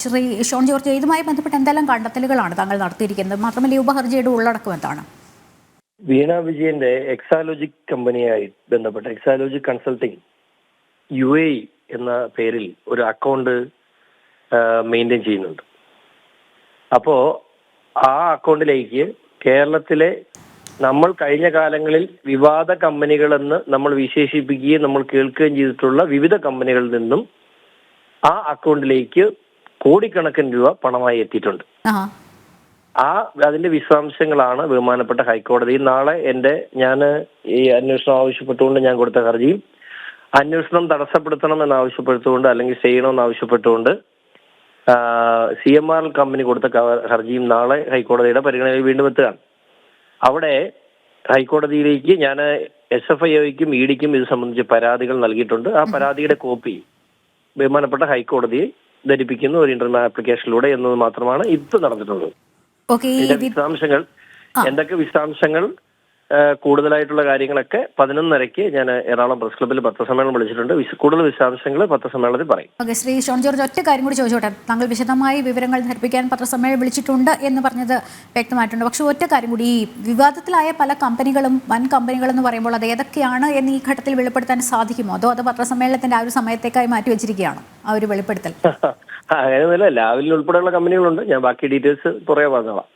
ശ്രീ ഷോൺ ജോർജ്, ഇതുമായി ബന്ധപ്പെട്ട് എന്തെല്ലാം കണ്ടെത്തലുകളാണ് താങ്കൾ നടത്തിയിരിക്കുന്നത്? മാത്രമല്ല ഈ ഉപഹർജിയുടെ ഉള്ളടക്കം എന്താണ്? വീണ വിജയന്റെ എക്സാലോജിക് കമ്പനിയായി ബന്ധപ്പെട്ട എക്സാലോജിക് കൺസൾട്ടിംഗ് UAE എന്ന പേരിൽ ഒരു അക്കൗണ്ട് മെയിൻറ്റെയിൻ ചെയ്യുന്നുണ്ട്. അപ്പോ ആ അക്കൗണ്ടിലേക്ക് കേരളത്തിലെ നമ്മൾ കഴിഞ്ഞ കാലങ്ങളിൽ വിവാദ കമ്പനികളെന്ന് നമ്മൾ വിശേഷിപ്പിക്കുകയും നമ്മൾ കേൾക്കുകയും ചെയ്തിട്ടുള്ള വിവിധ കമ്പനികളിൽ നിന്നും ആ അക്കൗണ്ടിലേക്ക് കോടിക്കണക്കിന് രൂപ പണമായി എത്തിയിട്ടുണ്ട്. അതിന്റെ വിശദാംശങ്ങളാണ് ബഹുമാനപ്പെട്ട ഹൈക്കോടതിയിൽ നാളെ ഞാൻ ഈ അന്വേഷണം ആവശ്യപ്പെട്ടുകൊണ്ട് ഞാൻ കൊടുത്ത ഹർജിയും അന്വേഷണം തടസ്സപ്പെടുത്തണം എന്നാവശ്യപ്പെട്ടുകൊണ്ട് അല്ലെങ്കിൽ ചെയ്യണമെന്ന് ആവശ്യപ്പെട്ടുകൊണ്ട് CMR കമ്പനി കൊടുത്ത ഹർജിയും നാളെ ഹൈക്കോടതിയുടെ പരിഗണനയിൽ വീണ്ടും എത്തുകയാണ്. അവിടെ ഹൈക്കോടതിയിലേക്ക് ഞാൻ SFIOയ്ക്കും EDക്കും ഇത് സംബന്ധിച്ച് പരാതികൾ നൽകിയിട്ടുണ്ട്. ആ പരാതിയുടെ കോപ്പി ബഹുമാനപ്പെട്ട ഹൈക്കോടതിയെ ധരിപ്പിക്കുന്ന ഒരു ഇന്റർനൽ ആപ്ലിക്കേഷനിലൂടെ എന്നത് മാത്രമാണ് ഇപ്പൊ നടന്നിട്ടുള്ളത്. വിശദാംശങ്ങൾ എന്തൊക്കെ വിശദാംശങ്ങൾ കൂടുതലായിട്ടുള്ള കാര്യങ്ങളൊക്കെ 11:30 ഞാൻ എറണാകുളം പ്രസ് ക്ലബ്ബിൽ പത്രസമ്മേളനം വിളിച്ചിട്ടുണ്ട്. കൂടുതൽ വിശദാംശങ്ങൾ പത്രസമ്മേളനത്തിൽ പറയും. ശ്രീ ഷോൺ ജോർജ്, ഒറ്റ കാര്യം കൂടി ചോദിച്ചോട്ടെ. താങ്കൾ വിശദമായ വിവരങ്ങൾ ധരിപ്പിക്കാൻ പത്രസമ്മേളനം വിളിച്ചിട്ടുണ്ട് എന്ന് പറഞ്ഞത് വ്യക്തമായിട്ടുണ്ട്. പക്ഷെ ഒറ്റ കാര്യം കൂടി, ഈ വിവാദത്തിലായ പല കമ്പനികളും വൻ കമ്പനികളെന്ന് പറയുമ്പോൾ അത് ഏതൊക്കെയാണ് എന്ന് ഈ ഘട്ടത്തിൽ വെളിപ്പെടുത്താൻ സാധിക്കുമോ? അതോ അത് പത്രസമ്മേളനത്തിന്റെ ആ ഒരു സമയത്തേക്കായി മാറ്റി വെച്ചിരിക്കുകയാണോ ആ ഒരു വെളിപ്പെടുത്തൽ? അങ്ങനെയൊന്നുമില്ല, ലാവലിൽ ഉൾപ്പെടെയുള്ള കമ്പനികളുണ്ട്. ഞാൻ ബാക്കി ഡീറ്റെയിൽസ് പുറകെ പറഞ്ഞോളാം.